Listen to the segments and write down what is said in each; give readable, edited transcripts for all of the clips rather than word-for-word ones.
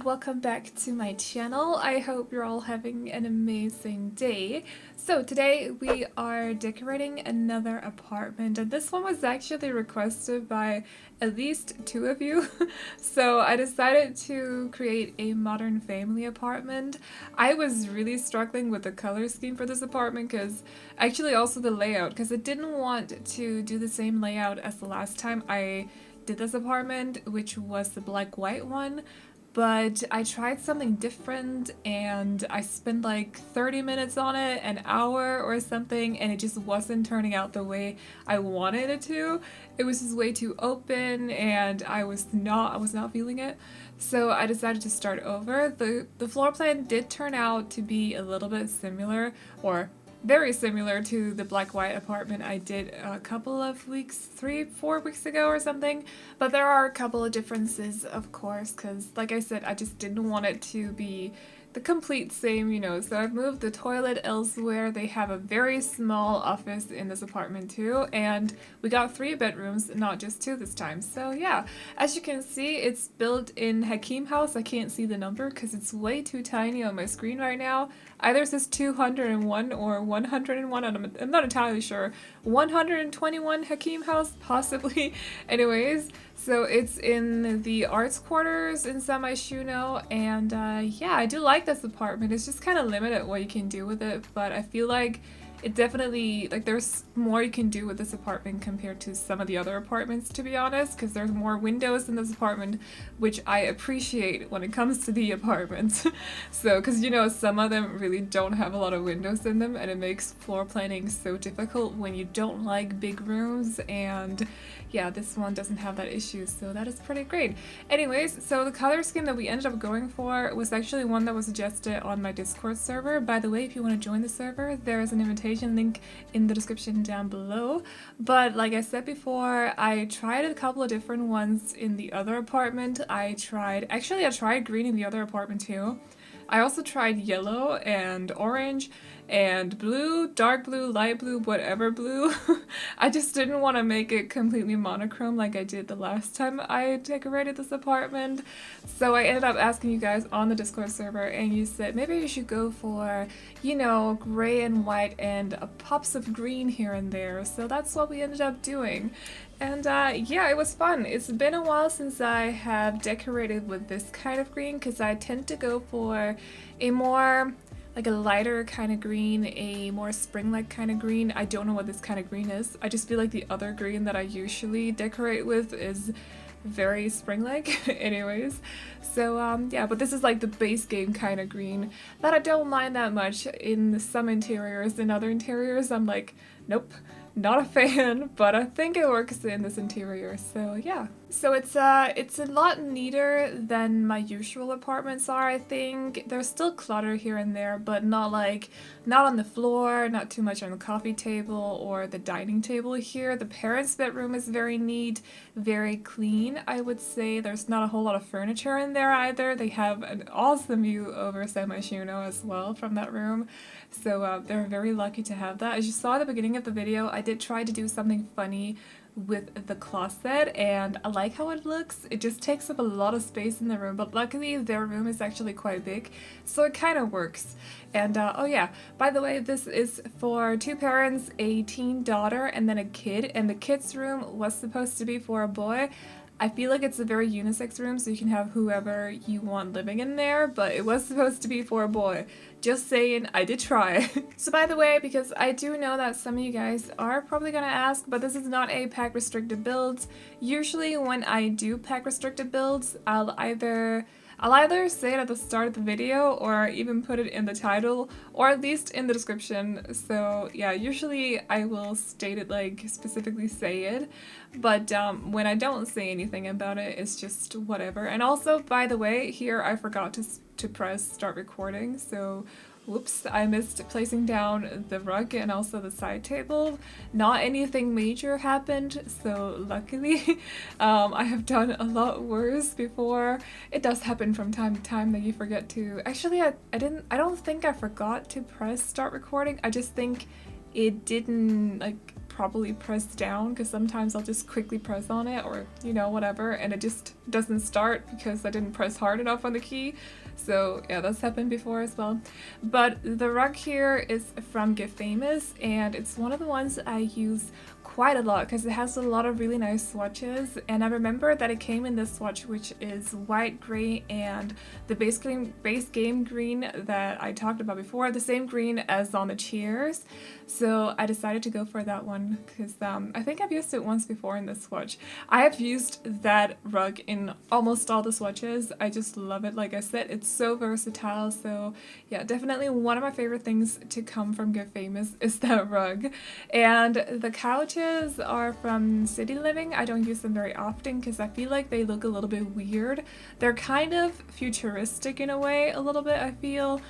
welcome back to my channel. I hope you're all having an amazing day. So today we are decorating another apartment, and this one was actually requested by at least 2 of you. So I decided to create a modern family apartment. I was really struggling with the color scheme for this apartment, because actually also the layout, because I didn't want to do the same layout as the last time I did this apartment, which was the black-white one. But I tried something different and I spent like 30 minutes on it, an hour or something, and it just wasn't turning out the way I wanted it to. It was just way too open and I was not feeling it. So I decided to start over. The floor plan did turn out to be a little bit similar, or very similar to the black-white apartment I did a couple of weeks, 3-4 weeks ago or something. But there are a couple of differences, of course, because like I said, I just didn't want it to be the complete same, you know. So I've moved the toilet elsewhere. They have a very small office in this apartment too, and we got 3 bedrooms, not just 2 this time. So yeah, as you can see, it's built in Hakim house. I can't see the number because it's way too tiny on my screen right now. Either it says 201 or 101, and I'm not entirely sure. 121 Hakim house, possibly. Anyways, so it's in the arts quarters in Myshuno, and yeah, I do like this apartment. It's just kind of limited what you can do with it, but I feel like it definitely, like, there's more you can do with this apartment compared to some of the other apartments, to be honest, because there's more windows in this apartment, which I appreciate when it comes to the apartments. So, because, you know, some of them really don't have a lot of windows in them, and it makes floor planning so difficult when you don't like big rooms, and yeah, this one doesn't have that issue, so that is pretty great. Anyways, so the color scheme that we ended up going for was actually one that was suggested on my Discord server. By the way, if you want to join the server, there is an invitation link in the description down below. But like I said before, I tried a couple of different ones in the other apartment. I tried green in the other apartment too. I also tried yellow and orange and blue, dark blue, light blue, whatever blue. I just didn't want to make it completely monochrome like I did the last time I decorated this apartment. So I ended up asking you guys on the Discord server, and you said maybe you should go for, you know, gray and white and pops of green here and there. So that's what we ended up doing. And yeah, it was fun. It's been a while since I have decorated with this kind of green, because I tend to go for a more, like, a lighter kind of green, a more spring-like kind of green. I don't know what this kind of green is. I just feel like the other green that I usually decorate with is very spring-like. Anyways, so yeah, but this is like the base game kind of green that I don't mind that much in some interiors. In other interiors, I'm like, nope, not a fan, but I think it works in this interior, so yeah. So it's a lot neater than my usual apartments are, I think. There's still clutter here and there, but not on the floor, not too much on the coffee table or the dining table here. The parents' bedroom is very neat, very clean, I would say. There's not a whole lot of furniture in there either. They have an awesome view over Myshuno as well from that room, so they're very lucky to have that. As you saw at the beginning of the video, I did try to do something funny with the closet, and I like how it looks. It just takes up a lot of space in the room, but luckily their room is actually quite big, so it kind of works. And oh yeah, by the way, this is for 2 parents, a teen daughter, and then a kid, and the kid's room was supposed to be for a boy. I feel like it's a very unisex room, so you can have whoever you want living in there, but it was supposed to be for a boy. Just saying, I did try. So by the way, because I do know that some of you guys are probably gonna ask, but this is not a pack restricted build. Usually when I do pack restricted builds, I'll either say it at the start of the video, or even put it in the title, or at least in the description. So yeah, usually I will state it, like specifically say it, but when I don't say anything about it, it's just whatever. And also, by the way, here I forgot to press start recording, so whoops, I missed placing down the rug and also the side table. Not anything major happened, so luckily. I have done a lot worse before. It does happen from time to time that you forget to. Actually, I don't think I forgot to press start recording. I just think it didn't, like, probably press down, because sometimes I'll just quickly press on it, or you know, whatever, and it just doesn't start because I didn't press hard enough on the key. So yeah, that's happened before as well. But the rug here is from Get Famous, and it's one of the ones I use quite a lot because it has a lot of really nice swatches. And I remember that it came in this swatch, which is white, gray, and the base game green that I talked about before, the same green as on the chairs. So I decided to go for that one because I think I've used it once before in this swatch. I have used that rug in almost all the swatches. I just love it. Like I said, it's so versatile. So yeah, definitely one of my favorite things to come from Get Famous is that rug. And the couches are from City Living. I don't use them very often because I feel like they look a little bit weird. They're kind of futuristic in a way, a little bit, I feel.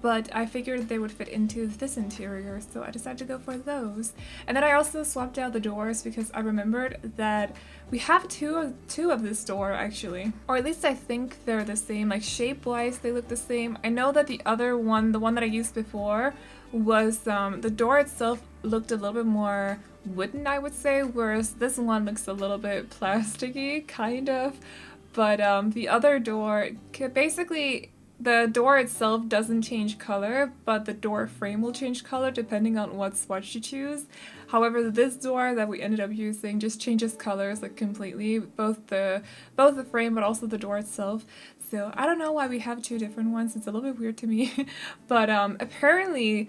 But I figured they would fit into this interior, so I decided to go for those. And then I also swapped out the doors because I remembered that we have two of this door actually. Or at least I think they're the same, like shape-wise they look the same. I know that the other one, the one that I used before, was the door itself looked a little bit more wooden, I would say, whereas this one looks a little bit plasticky, kind of. But the other door, basically, the door itself doesn't change color, but the door frame will change color depending on what swatch you choose. However, this door that we ended up using just changes colors like completely, both the frame but also the door itself. So I don't know why we have two different ones. It's a little bit weird to me. But apparently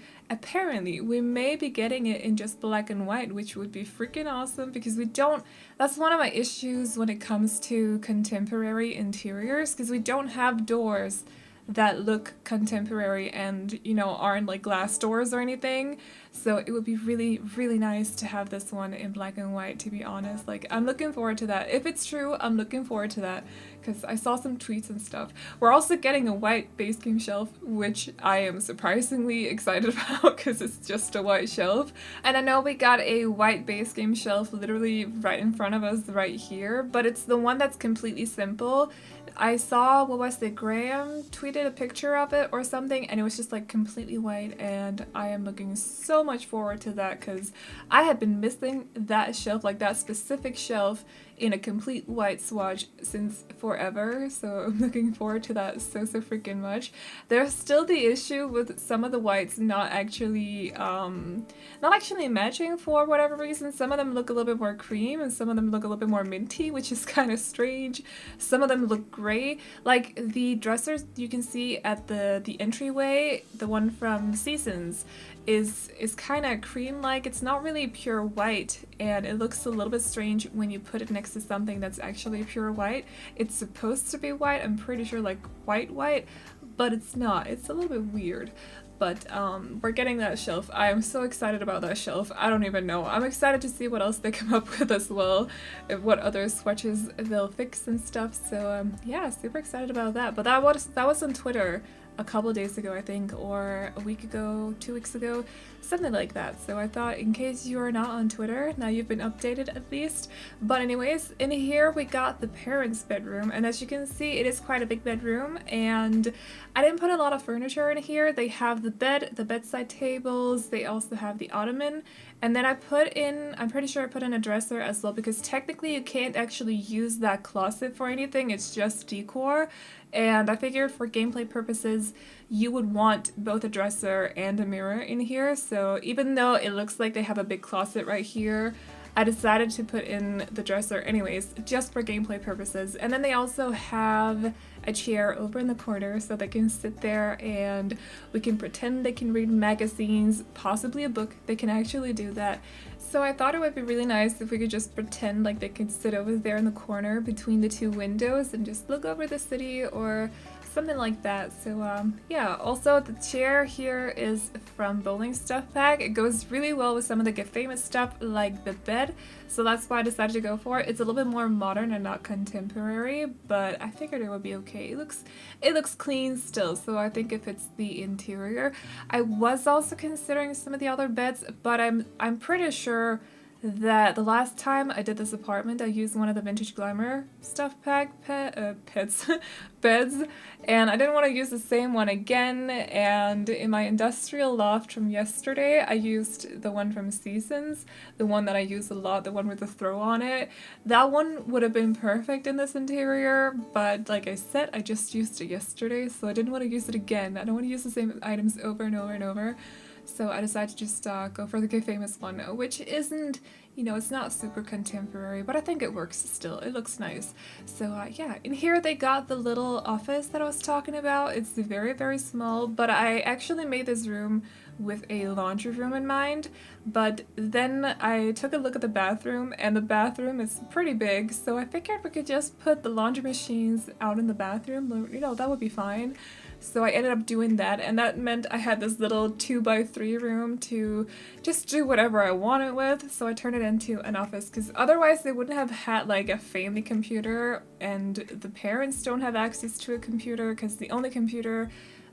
we may be getting it in just black and white, which would be freaking awesome because we don't, that's one of my issues when it comes to contemporary interiors, because we don't have doors that look contemporary and, you know, aren't like glass doors or anything. So it would be really, really nice to have this one in black and white, to be honest. Like, I'm looking forward to that. If it's true, I'm looking forward to that because I saw some tweets and stuff. We're also getting a white base game shelf, which I am surprisingly excited about because it's just a white shelf. And I know we got a white base game shelf literally right in front of us right here, but it's the one that's completely simple. I saw, what was it, Graham tweeted a picture of it or something, and it was just like completely white, and I am looking so much forward to that because I had been missing that shelf, like that specific shelf in a complete white swatch since forever, so I'm looking forward to that so freaking much. There's still the issue with some of the whites not actually matching for whatever reason. Some of them look a little bit more cream and some of them look a little bit more minty, which is kind of strange. Some of them look gray. Like the dressers you can see at the entryway, the one from Seasons, is kind of cream-like. It's not really pure white, and it looks a little bit strange when you put it next to something that's actually pure white. It's supposed to be white, I'm pretty sure, like white, but it's not. It's a little bit weird. But we're getting that shelf. I am so excited about that shelf. I don't even know. I'm excited to see what else they come up with as well, what other swatches they'll fix and stuff. So yeah, super excited about that. But that was on Twitter a couple days ago, I think, or a week ago, 2 weeks ago, something like that. So I thought, in case you are not on Twitter, now you've been updated at least. But anyways, in here we got the parents' bedroom, and as you can see, it is quite a big bedroom, and I didn't put a lot of furniture in here. They have the bed, the bedside tables, they also have the ottoman, and then I'm pretty sure I put in a dresser as well, because technically you can't actually use that closet for anything, it's just decor. And I figured for gameplay purposes, you would want both a dresser and a mirror in here. So even though it looks like they have a big closet right here, I decided to put in the dresser anyways, just for gameplay purposes. And then they also have a chair over in the corner so they can sit there and we can pretend they can read magazines, possibly a book. They can actually do that. So I thought it would be really nice if we could just pretend like they could sit over there in the corner between the two windows and just look over the city or something like that. So yeah, also the chair here is from Bowling Stuff Pack. It goes really well with some of the Get Famous stuff like the bed, so that's why I decided to go for it. It's a little bit more modern and not contemporary, but I figured it would be okay. It looks clean still, so I think it fits the interior. I was also considering some of the other beds, but I'm pretty sure that the last time I did this apartment, I used one of the Vintage Glamour stuff pack pets beds, and I didn't want to use the same one again. And in my industrial loft from yesterday, I used the one from Seasons, the one that I use a lot, the one with the throw on it. That one would have been perfect in this interior, but like I said, I just used it yesterday, so I didn't want to use it again. I don't want to use the same items over and over and over. So I decided to just go for the K Famous one, which isn't, you know, it's not super contemporary, but I think it works still. It looks nice. So yeah, in here they got the little office that I was talking about. It's very, very small, but I actually made this room with a laundry room in mind. But then I took a look at the bathroom, and the bathroom is pretty big, so I figured we could just put the laundry machines out in the bathroom. You know, that would be fine. So I ended up doing that, and that meant I had this little 2x3 room to just do whatever I wanted with. So I turned it into an office, because otherwise they wouldn't have had like a family computer, and the parents don't have access to a computer, because the only computer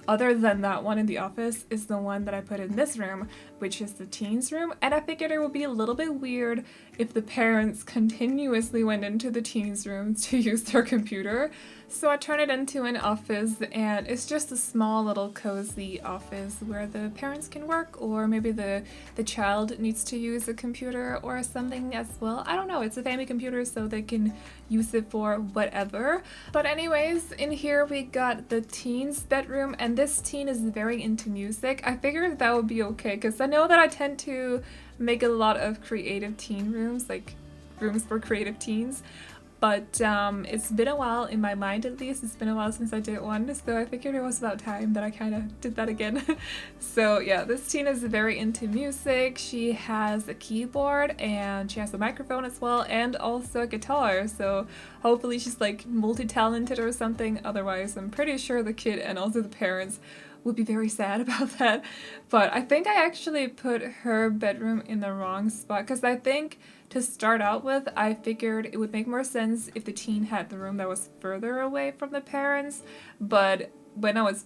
other than that one in the office is the one that I put in this room, which is the teens room. And I figured it would be a little bit weird if the parents continuously went into the teens room to use their computer. So I turned it into an office, and it's just a small little cozy office where the parents can work, or maybe the child needs to use a computer or something as well. I don't know, it's a family computer, so they can use it for whatever. But anyways, in here we got the teens bedroom, and this teen is very into music. I figured that would be okay, because I know that I tend to make a lot of creative teen rooms, like rooms for creative teens. But it's been a while, in my mind at least, it's been a while since I did one, so I figured it was about time that I kind of did that again. So yeah, this teen is very into music. She has a keyboard, and she has a microphone as well, and also a guitar, so hopefully she's like multi-talented or something. Otherwise, I'm pretty sure the kid and also the parents would be very sad about that. But I think I actually put her bedroom in the wrong spot, because I think to start out with, I figured it would make more sense if the teen had the room that was further away from the parents, but when I was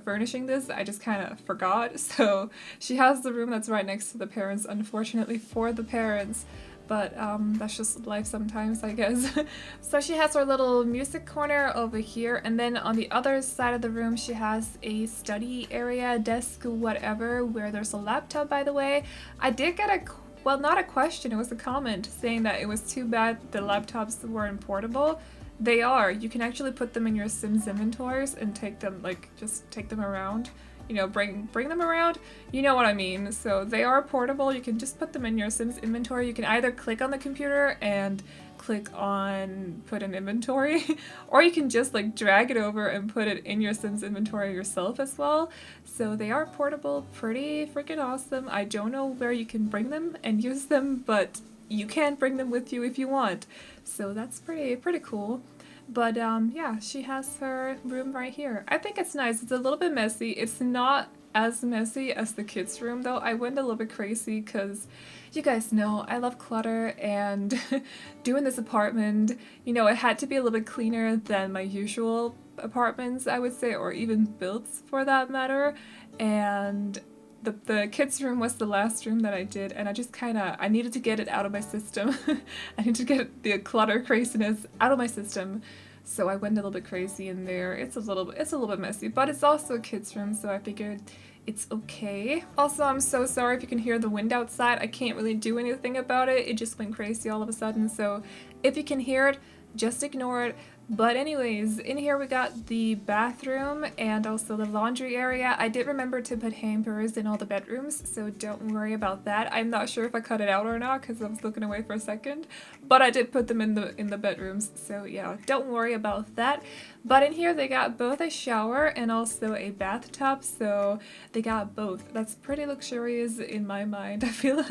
furnishing this, I just kind of forgot. So she has the room that's right next to the parents, unfortunately for the parents. But that's just life sometimes, I guess. So she has her little music corner over here, and then on the other side of the room she has a study area, desk, whatever, where there's a laptop, by the way. I did get a, well, not a question, it was a comment saying that it was too bad the laptops weren't portable. They are. You can actually put them in your Sims inventories and take them, like, just take them around. You know, bring them around, you know what I mean. So they are portable. You can just put them in your Sims inventory. You can either click on the computer and click on put in inventory, or you can just like drag it over and put it in your Sims inventory yourself as well. So they are portable, pretty freaking awesome. I don't know where you can bring them and use them, but you can bring them with you if you want. So that's pretty cool. But yeah, she has her room right here. I think it's nice. It's a little bit messy. It's not as messy as the kids' room though. I went a little bit crazy because you guys know I love clutter, and doing this apartment, you know, it had to be a little bit cleaner than my usual apartments, I would say, or even builds for that matter. And the kids' room was the last room that I did, and I just I needed to get it out of my system. I need to get the clutter craziness out of my system. So I went a little bit crazy in there. It's a little bit messy, but it's also a kids' room, so I figured it's okay. Also, I'm so sorry if you can hear the wind outside. I can't really do anything about it. It just went crazy all of a sudden, so if you can hear it, just ignore it. But anyways, in here we got the bathroom and also the laundry area. I did remember to put hampers in all the bedrooms, so don't worry about that. I'm not sure if I cut it out or not because I was looking away for a second, but I did put them in the bedrooms, so yeah, don't worry about that. But in here they got both a shower and also a bathtub, so they got both. That's pretty luxurious in my mind. I feel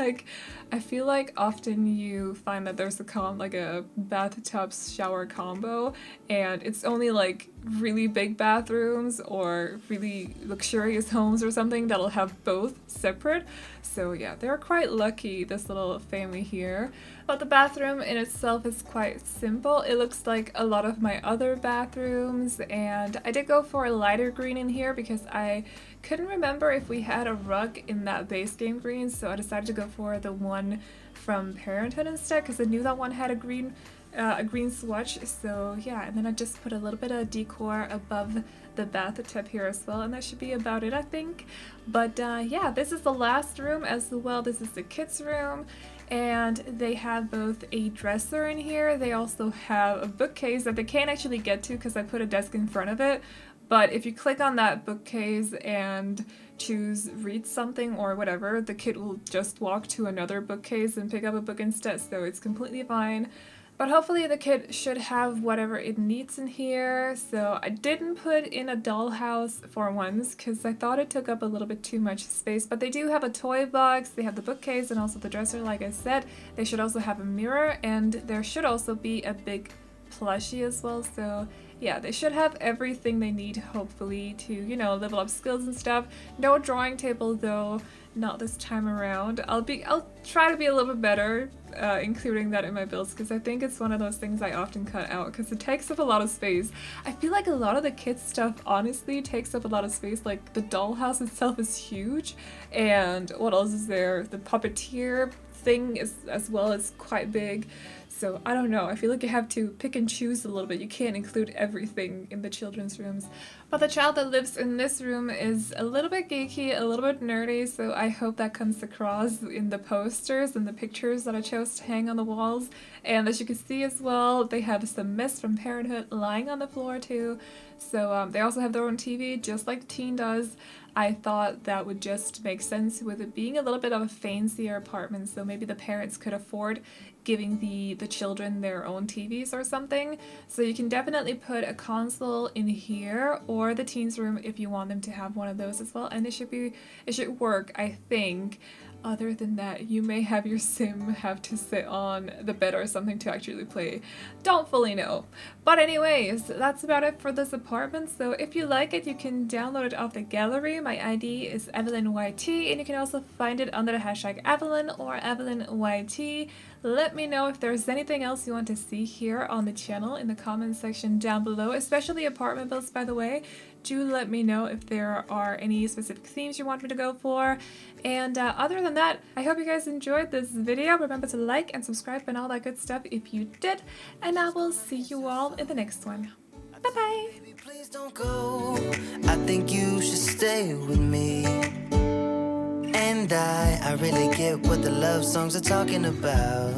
like often you find that there's a bathtub shower combo, and it's only like really big bathrooms or really luxurious homes or something that'll have both separate. So yeah, they're quite lucky, this little family here. But the bathroom in itself is quite simple. It looks like a lot of my other bathrooms, and I did go for a lighter green in here because I couldn't remember if we had a rug in that base game green, so I decided to go for the one from Parenthood instead because I knew that one had a green swatch. So yeah, and then I just put a little bit of decor above the bathtub here as well, and that should be about it, I think. But yeah, this is the last room as well. This is the kids' room, and they have both a dresser in here. They also have a bookcase that they can't actually get to because I put a desk in front of it. But if you click on that bookcase and choose read something or whatever, the kid will just walk to another bookcase and pick up a book instead, so it's completely fine. But hopefully the kid should have whatever it needs in here. So I didn't put in a dollhouse for once because I thought it took up a little bit too much space. But they do have a toy box, they have the bookcase and also the dresser like I said. They should also have a mirror, and there should also be a big plushie as well. So yeah, they should have everything they need hopefully to, you know, level up skills and stuff. No drawing table though, not this time around. I'll try to be a little bit better including that in my builds because I think it's one of those things I often cut out because it takes up a lot of space. I feel like a lot of the kids stuff honestly takes up a lot of space. Like the dollhouse itself is huge, and what else is there? The puppeteer thing is as well as quite big. So I don't know, I feel like you have to pick and choose a little bit. You can't include everything in the children's rooms. But the child that lives in this room is a little bit geeky, a little bit nerdy, so I hope that comes across in the posters and the pictures that I chose to hang on the walls. And as you can see as well, they have some mist from Parenthood lying on the floor too. So they also have their own TV, just like the teen does. I thought that would just make sense with it being a little bit of a fancier apartment, so maybe the parents could afford giving the children their own TVs or something. So you can definitely put a console in here or the teens room if you want them to have one of those as well, and it should work, I think. Other than that, you may have your sim have to sit on the bed or something to actually play. Don't fully know. But anyways, that's about it for this apartment. So if you like it, you can download it off the gallery. My ID is AvelineYT, and you can also find it under the hashtag Aveline or AvelineYT. Let me know if there's anything else you want to see here on the channel in the comments section down below, especially apartment builds, by the way. Do let me know if there are any specific themes you want me to go for. And other than that, I hope you guys enjoyed this video. Remember to like and subscribe and all that good stuff if you did. And I will see you all in the next one. Bye bye. Baby, please don't go. I think you should stay with me. And I really get what the love songs are talking about.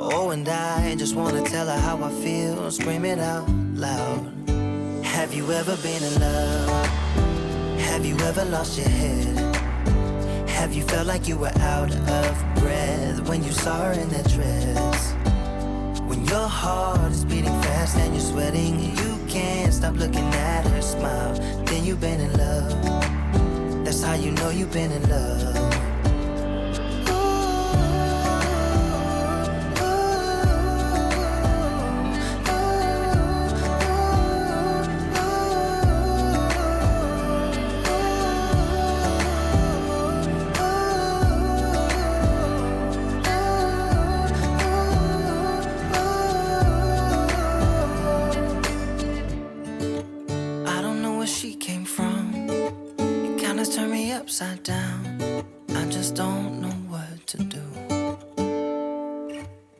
Oh, and I just want to tell her how I feel, scream it out loud. Have you ever been in love? Have you ever lost your head? Have you felt like you were out of breath when you saw her in that dress? When your heart is beating fast and you're sweating, you can't stop looking at her smile, then you've been in love. That's how you know you've been in love. Upside down.